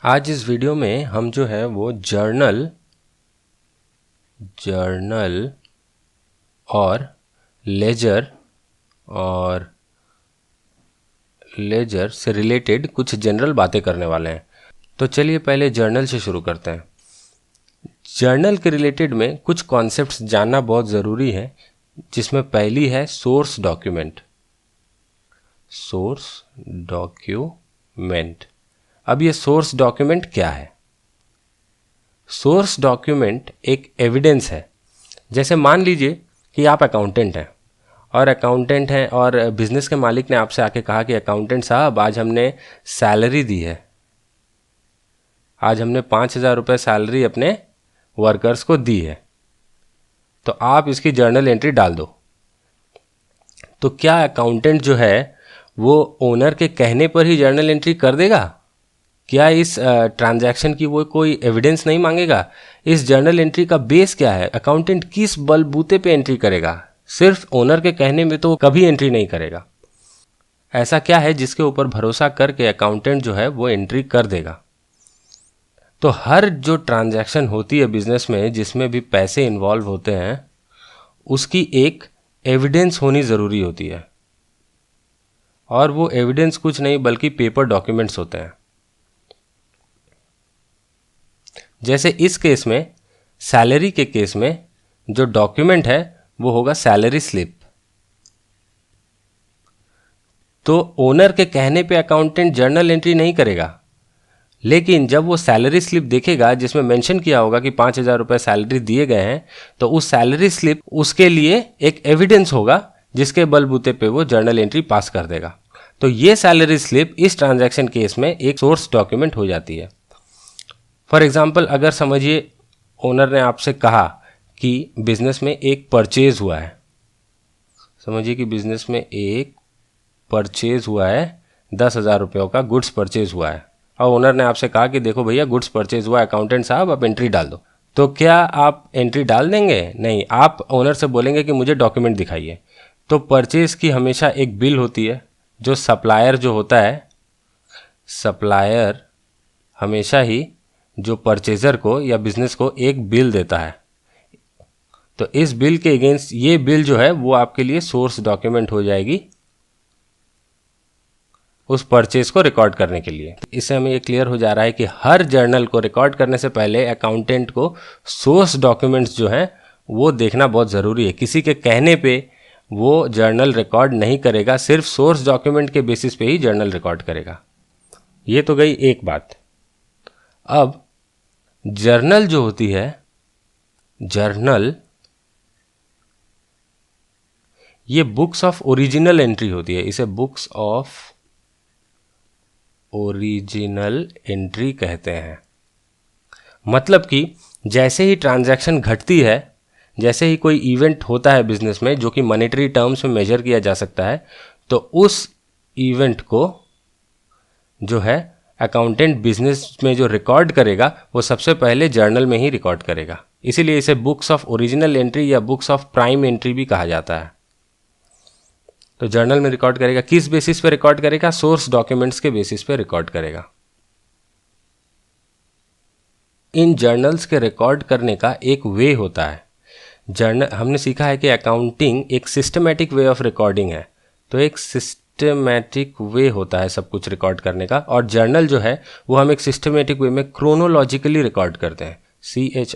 आज इस वीडियो में हम जो है वो जर्नल और लेजर से रिलेटेड कुछ जनरल बातें करने वाले हैं। तो चलिए पहले जर्नल से शुरू करते हैं। जर्नल के रिलेटेड में कुछ कॉन्सेप्ट्स जानना बहुत ज़रूरी है, जिसमें पहली है सोर्स डॉक्यूमेंट। अब ये सोर्स डॉक्यूमेंट क्या है? सोर्स डॉक्यूमेंट एक एविडेंस है। जैसे मान लीजिए कि आप अकाउंटेंट हैं और बिजनेस के मालिक ने आपसे आके कहा कि अकाउंटेंट साहब, आज हमने सैलरी दी है, आज हमने 5,000 रुपये सैलरी अपने वर्कर्स को दी है, तो आप इसकी जर्नल एंट्री डाल दो। तो क्या अकाउंटेंट जो है वो ओनर के कहने पर ही जर्नल एंट्री कर देगा? क्या इस ट्रांजैक्शन की वो कोई एविडेंस नहीं मांगेगा? इस जर्नल एंट्री का बेस क्या है? अकाउंटेंट किस बलबूते पे एंट्री करेगा? सिर्फ ओनर के कहने में तो कभी एंट्री नहीं करेगा। ऐसा क्या है जिसके ऊपर भरोसा करके अकाउंटेंट जो है वो एंट्री कर देगा? तो हर जो ट्रांजैक्शन होती है बिजनेस में, जिसमें भी पैसे इन्वॉल्व होते हैं, उसकी एक एविडेंस होनी ज़रूरी होती है, और वो एविडेंस कुछ नहीं बल्कि पेपर डॉक्यूमेंट्स होते हैं। जैसे इस केस में, सैलरी के केस में, जो डॉक्यूमेंट है वो होगा सैलरी स्लिप। तो ओनर के कहने पे अकाउंटेंट जर्नल एंट्री नहीं करेगा, लेकिन जब वो सैलरी स्लिप देखेगा जिसमें मेंशन किया होगा कि 5,000 रुपये सैलरी दिए गए हैं, तो उस सैलरी स्लिप उसके लिए एक एविडेंस होगा जिसके बलबूते पे वो जर्नल एंट्री पास कर देगा। तो ये सैलरी स्लिप इस ट्रांजैक्शन केस में एक सोर्स डॉक्यूमेंट हो जाती है। फॉर एग्जाम्पल, अगर समझिए ओनर ने आपसे कहा कि बिजनेस में एक परचेज हुआ है, समझिए कि बिजनेस में एक परचेज हुआ है, 10,000 रुपयों का गुड्स परचेज हुआ है, और ओनर ने आपसे कहा कि देखो भैया गुड्स परचेज हुआ है, अकाउंटेंट साहब आप एंट्री डाल दो। तो क्या आप एंट्री डाल देंगे? नहीं, आप ओनर से बोलेंगे कि मुझे डॉक्यूमेंट दिखाइए। तो परचेज की हमेशा एक बिल होती है, जो सप्लायर जो होता है, सप्लायर हमेशा ही जो परचेजर को या बिजनेस को एक बिल देता है। तो इस बिल के अगेंस्ट ये बिल जो है वो आपके लिए सोर्स डॉक्यूमेंट हो जाएगी उस परचेज को रिकॉर्ड करने के लिए। इससे हमें ये क्लियर हो जा रहा है कि हर जर्नल को रिकॉर्ड करने से पहले अकाउंटेंट को सोर्स डॉक्यूमेंट्स जो हैं वो देखना बहुत ज़रूरी है। किसी के कहने पे वो जर्नल रिकॉर्ड नहीं करेगा, सिर्फ सोर्स डॉक्यूमेंट के बेसिस पे ही जर्नल रिकॉर्ड करेगा। ये तो गई एक बात। अब जर्नल जो होती है, जर्नल ये बुक्स ऑफ ओरिजिनल एंट्री होती है, इसे बुक्स ऑफ ओरिजिनल एंट्री कहते हैं। मतलब कि जैसे ही ट्रांजैक्शन घटती है, जैसे ही कोई इवेंट होता है बिजनेस में जो कि मॉनेटरी टर्म्स में मेजर किया जा सकता है, तो उस इवेंट को जो है अकाउंटेंट बिजनेस में जो रिकॉर्ड करेगा वो सबसे पहले जर्नल में ही रिकॉर्ड करेगा। इसीलिए इसे बुक्स ऑफ ओरिजिनल एंट्री या बुक्स ऑफ प्राइम एंट्री भी कहा जाता है। तो जर्नल में रिकॉर्ड करेगा, किस बेसिस पे रिकॉर्ड करेगा? सोर्स डॉक्यूमेंट्स के बेसिस पे रिकॉर्ड करेगा। इन जर्नल्स के रिकॉर्ड करने का एक वे होता है। जर्नल हमने सीखा है कि अकाउंटिंग एक सिस्टमैटिक वे ऑफ रिकॉर्डिंग है, तो एक सिस्टमैटिक वे होता है सब कुछ रिकॉर्ड करने का। और जर्नल जो है वो हम एक सिस्टमैटिक वे में क्रोनोलॉजिकली रिकॉर्ड करते हैं, CHRONOLOGICALLY,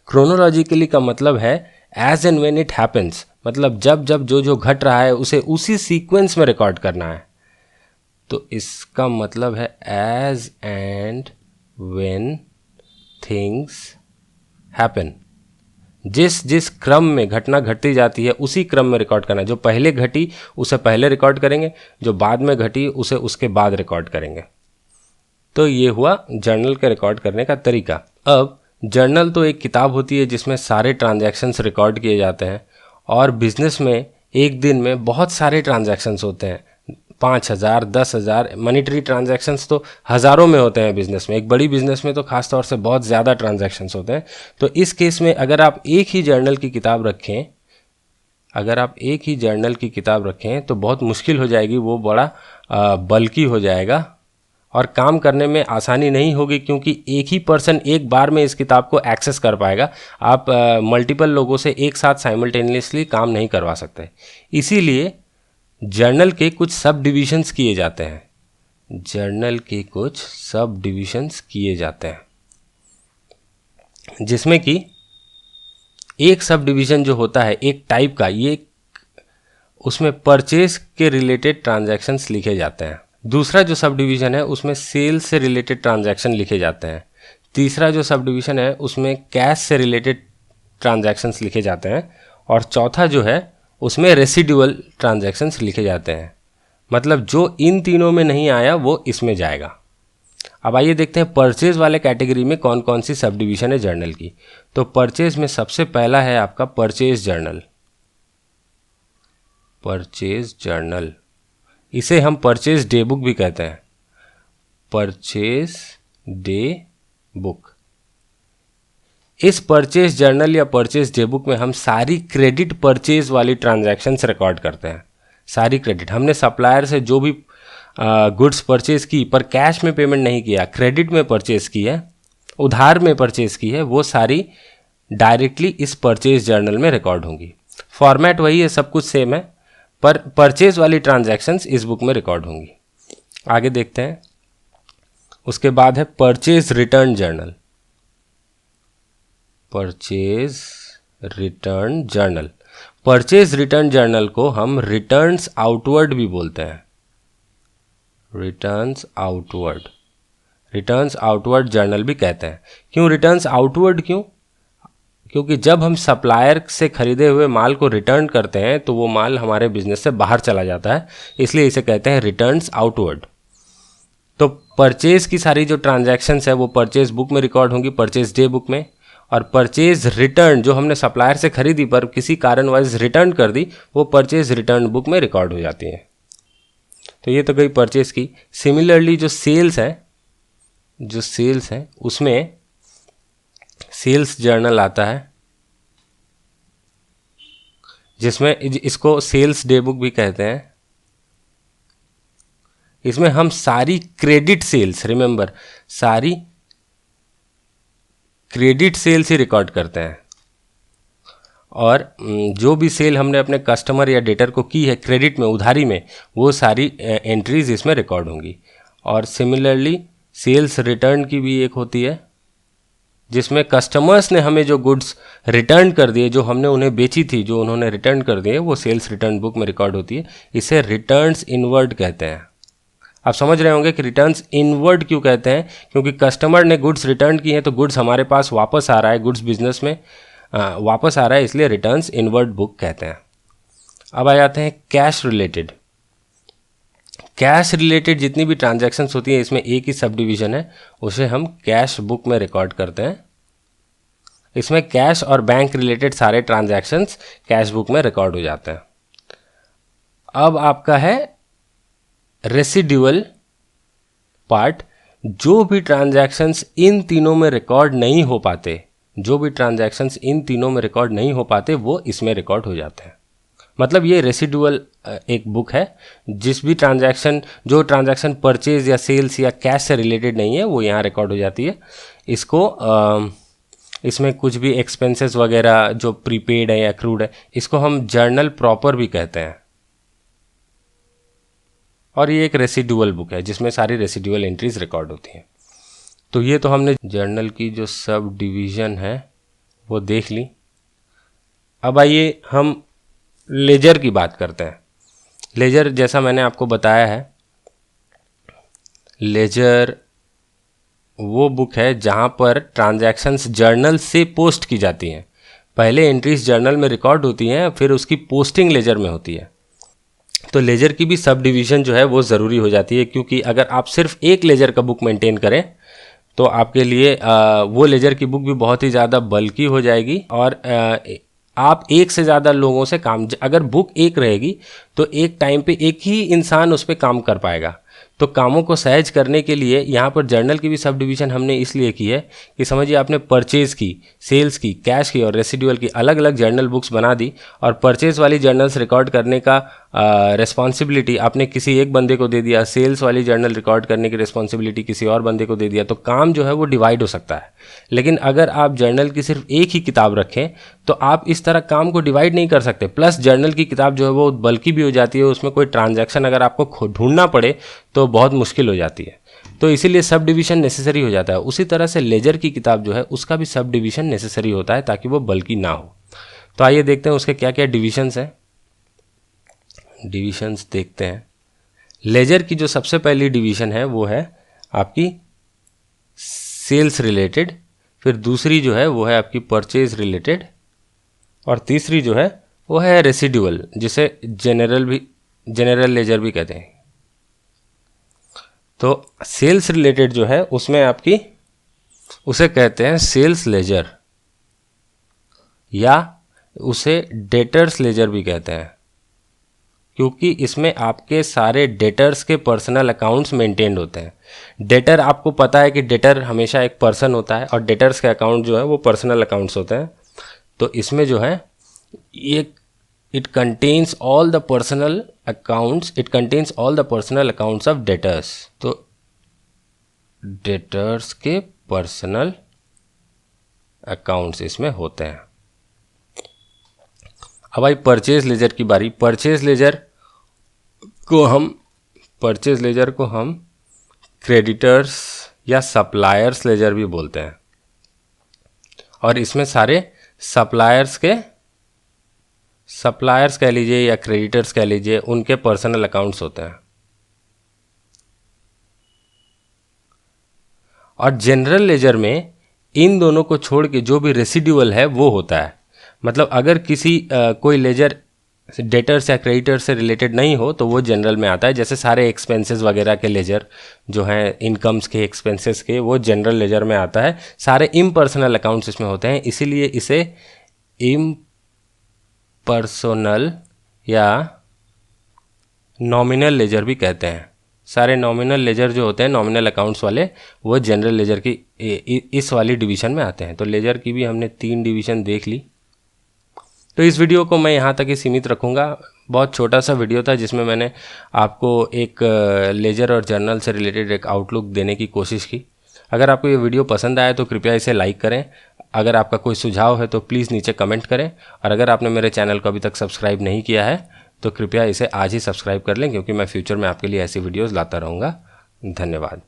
क्रोनोलॉजिकली का मतलब है as and when it happens, मतलब जब जब जो जो घट रहा है उसे उसी सीक्वेंस में रिकॉर्ड करना है। तो इसका मतलब है as and when things happen, जिस जिस क्रम में घटना घटती जाती है उसी क्रम में रिकॉर्ड करना है। जो पहले घटी उसे पहले रिकॉर्ड करेंगे, जो बाद में घटी उसे उसके बाद रिकॉर्ड करेंगे। तो ये हुआ जर्नल के रिकॉर्ड करने का तरीका। अब जर्नल तो एक किताब होती है जिसमें सारे ट्रांजैक्शंस रिकॉर्ड किए जाते हैं, और बिजनेस में एक दिन में बहुत सारे ट्रांजैक्शंस होते हैं, 5,000, 10,000 मॉनेटरी ट्रांजैक्शंस तो हज़ारों में होते हैं बिजनेस में। एक बड़ी बिजनेस में तो खास तौर से बहुत ज़्यादा ट्रांजैक्शंस होते हैं। तो इस केस में अगर आप एक ही जर्नल की किताब रखें, अगर आप एक ही जर्नल की किताब रखें तो बहुत मुश्किल हो जाएगी, वो बड़ा बल्कि हो जाएगा और काम करने में आसानी नहीं होगी, क्योंकि एक ही पर्सन एक बार में इस किताब को एक्सेस कर पाएगा। आप मल्टीपल लोगों से एक साथ साइमल्टेनियसली काम नहीं करवा सकते। इसीलिए जर्नल के कुछ सब डिविजन्स किए जाते हैं, जर्नल के कुछ सब डिविजन्स किए जाते हैं, जिसमें कि एक सब डिवीज़न जो होता है एक टाइप का, ये उसमें परचेज के रिलेटेड ट्रांजैक्शंस लिखे जाते हैं। दूसरा जो सब डिवीज़न है उसमें सेल्स से रिलेटेड ट्रांजैक्शन लिखे जाते हैं। तीसरा जो सब डिवीज़न है उसमें कैश से रिलेटेड ट्रांजैक्शंस लिखे जाते हैं। और चौथा जो है उसमें रेसिडुअल ट्रांजैक्शंस लिखे जाते हैं। मतलब जो इन तीनों में नहीं आया वो इसमें जाएगा। अब आइए देखते हैं परचेज वाले कैटेगरी में कौन कौन सी सब डिवीज़न है जर्नल की। तो परचेज में सबसे पहला है आपका परचेज जर्नल। परचेज जर्नल, इसे हम परचेज डे बुक भी कहते हैं, परचेज डे बुक। इस परचेज जर्नल या परचेज डे बुक में हम सारी क्रेडिट परचेज वाली ट्रांजैक्शंस रिकॉर्ड करते हैं। सारी क्रेडिट, हमने सप्लायर से जो भी गुड्स परचेज की पर कैश में पेमेंट नहीं किया, क्रेडिट में परचेज की है, उधार में परचेज की है, वो सारी डायरेक्टली इस परचेज जर्नल में रिकॉर्ड होंगी। फॉर्मेट वही है, सब कुछ सेम है, पर परचेज वाली ट्रांजैक्शंस इस बुक में रिकॉर्ड होंगी। आगे देखते हैं। उसके बाद है purchase return journal. Purchase return journal, purchase return journal को हम रिटर्न्स आउटवर्ड भी बोलते हैं। Returns outward, returns outward journal भी कहते हैं। क्यों रिटर्न्स आउटवर्ड, क्यों? क्योंकि जब हम सप्लायर से खरीदे हुए माल को रिटर्न करते हैं तो वो माल हमारे बिजनेस से बाहर चला जाता है, इसलिए इसे कहते हैं रिटर्न्स आउटवर्ड। तो परचेज की सारी जो ट्रांजैक्शंस है वो परचेज बुक में रिकॉर्ड होंगी, परचेज डे बुक में। और परचेज रिटर्न जो हमने सप्लायर से खरीदी पर किसी कारणवश रिटर्न कर दी, वो परचेज रिटर्न बुक में रिकॉर्ड हो जाती है। तो ये तो गई परचेज की। सिमिलरली जो सेल्स है उसमें सेल्स जर्नल आता है, जिसमें इसको सेल्स डे बुक भी कहते हैं। इसमें हम सारी क्रेडिट सेल्स, रिमेंबर सारी क्रेडिट सेल्स ही रिकॉर्ड करते हैं। और जो भी सेल हमने अपने कस्टमर या डेटर को की है क्रेडिट में, उधारी में, वो सारी एंट्रीज इसमें रिकॉर्ड होंगी। और सिमिलरली सेल्स रिटर्न की भी एक होती है, जिसमें कस्टमर्स ने हमें जो गुड्स रिटर्न कर दिए, जो हमने उन्हें बेची थी, जो उन्होंने रिटर्न कर दिए, वो सेल्स रिटर्न बुक में रिकॉर्ड होती है। इसे रिटर्न्स इनवर्ड कहते हैं। आप समझ रहे होंगे कि रिटर्न्स इनवर्ड क्यों कहते हैं, क्योंकि कस्टमर ने गुड्स रिटर्न की हैं तो गुड्स हमारे पास वापस आ रहा है, गुड्स बिजनेस में वापस आ रहा है, इसलिए रिटर्न्स इनवर्ड बुक कहते हैं। अब आ जाते हैं कैश रिलेटेड। कैश रिलेटेड जितनी भी ट्रांजैक्शंस होती हैं, इसमें एक ही सब डिवीज़न है, उसे हम कैश बुक में रिकॉर्ड करते हैं। इसमें कैश और बैंक रिलेटेड सारे ट्रांजैक्शंस कैश बुक में रिकॉर्ड हो जाते हैं। अब आपका है रेसिडुअल पार्ट। जो भी ट्रांजैक्शंस इन तीनों में रिकॉर्ड नहीं हो पाते, जो भी ट्रांजैक्शंस इन तीनों में रिकॉर्ड नहीं हो पाते, वो इसमें रिकॉर्ड हो जाते हैं। मतलब ये रेसिडुअल एक बुक है, जिस भी ट्रांजैक्शन, जो ट्रांजैक्शन परचेज या सेल्स या कैश से रिलेटेड नहीं है, वो यहाँ रिकॉर्ड हो जाती है। इसको इसमें कुछ भी एक्सपेंसेस वगैरह जो प्रीपेड है या एक्रूड है, इसको हम जर्नल प्रॉपर भी कहते हैं। और ये एक रेसिडुअल बुक है जिसमें सारी रेसिडुअल एंट्रीज रिकॉर्ड होती हैं। तो ये तो हमने जर्नल की जो सब डिवीज़न है वो देख ली। अब आइए हम लेजर की बात करते हैं। लेजर, जैसा मैंने आपको बताया है, लेजर वो बुक है जहाँ पर ट्रांजैक्शंस जर्नल से पोस्ट की जाती हैं। पहले एंट्रीज जर्नल में रिकॉर्ड होती हैं, फिर उसकी पोस्टिंग लेजर में होती है। तो लेजर की भी सब डिवीज़न जो है वो ज़रूरी हो जाती है, क्योंकि अगर आप सिर्फ एक लेजर का बुक मेंटेन करें तो आपके लिए वो लेजर की बुक भी बहुत ही ज़्यादा बल्कि हो जाएगी, और आप एक से ज़्यादा लोगों से काम, अगर बुक एक रहेगी तो एक टाइम पे एक ही इंसान उस पर काम कर पाएगा। तो कामों को सहज करने के लिए यहाँ पर जर्नल की भी सब डिवीज़न हमने इसलिए की है कि समझिए आपने परचेज़ की, सेल्स की, कैश की और रेसिडुअल की अलग अलग जर्नल बुक्स बना दी और परचेज़ वाली जर्नल्स रिकॉर्ड करने का रिस्पॉन्सिबिलिटी आपने किसी एक बंदे को दे दिया, सेल्स वाली जर्नल रिकॉर्ड करने की रिस्पॉन्सिबिलिटी किसी और बंदे को दे दिया, तो काम जो है वो डिवाइड हो सकता है। लेकिन अगर आप जर्नल की सिर्फ एक ही किताब रखें तो आप इस तरह काम को डिवाइड नहीं कर सकते। प्लस जर्नल की किताब जो है वो बल्कि भी हो जाती है, उसमें कोई ट्रांजैक्शन अगर आपको ढूंढना पड़े तो बहुत मुश्किल हो जाती है, तो इसीलिए सब डिवीज़न नेसेसरी हो जाता है। उसी तरह से लेजर की किताब जो है उसका भी सब डिवीज़न नेसेसरी होता है ताकि वो बल्कि ना हो। तो आइए देखते हैं उसके क्या क्या डिविजन्स हैं। डिविजन्स देखते हैं। लेजर की जो सबसे पहली डिवीज़न है वो है आपकी सेल्स रिलेटेड, फिर दूसरी जो है वो है आपकी परचेज रिलेटेड और तीसरी जो है वो है रेसिडुअल, जिसे जनरल लेजर भी कहते हैं। तो सेल्स रिलेटेड जो है उसमें आपकी उसे कहते हैं सेल्स लेजर या उसे डेटर्स लेजर भी कहते हैं, क्योंकि इसमें आपके सारे डेटर्स के पर्सनल अकाउंट्स मेंटेन्ड होते हैं। डेटर आपको पता है कि डेटर हमेशा एक पर्सन होता है और डेटर्स के अकाउंट जो है वो पर्सनल अकाउंट्स होते हैं। तो इसमें जो है ये it contains all the personal accounts of debtors. तो डेटर्स के पर्सनल अकाउंट्स इसमें होते हैं। अब आई परचेज लेजर की बारी। परचेज लेजर को हम क्रेडिटर्स या सप्लायर्स लेजर भी बोलते हैं और इसमें सारे सप्लायर्स कह लीजिए या क्रेडिटर्स कह लीजिए, उनके पर्सनल अकाउंट्स होते हैं। और जनरल लेजर में इन दोनों को छोड़ के जो भी रेसिडुअल है वो होता है। मतलब अगर कोई लेजर डेटर्स या क्रेडिटर्स से रिलेटेड नहीं हो तो वो जनरल में आता है। जैसे सारे एक्सपेंसेस वगैरह के लेजर जो हैं, इनकम्स के, एक्सपेंसेस के, वो जनरल लेजर में आता है। सारे इम्पर्सनल अकाउंट्स इसमें होते हैं, इसीलिए इसे इम्पर्सनल या नॉमिनल लेजर भी कहते हैं। सारे नॉमिनल लेजर जो होते हैं, नॉमिनल अकाउंट्स वाले, वो जनरल लेजर की इस वाली डिवीज़न में आते हैं। तो लेजर की भी हमने 3 डिवीज़न देख ली। तो इस वीडियो को मैं यहाँ तक ही सीमित रखूँगा। बहुत छोटा सा वीडियो था जिसमें मैंने आपको एक लेजर और जर्नल से रिलेटेड एक आउटलुक देने की कोशिश की। अगर आपको ये वीडियो पसंद आया तो कृपया इसे लाइक करें। अगर आपका कोई सुझाव है तो प्लीज़ नीचे कमेंट करें और अगर आपने मेरे चैनल को अभी तक सब्सक्राइब नहीं किया है तो कृपया इसे आज ही सब्सक्राइब कर लें, क्योंकि मैं फ्यूचर में आपके लिए ऐसी वीडियोज़ लाता रहूँगा। धन्यवाद।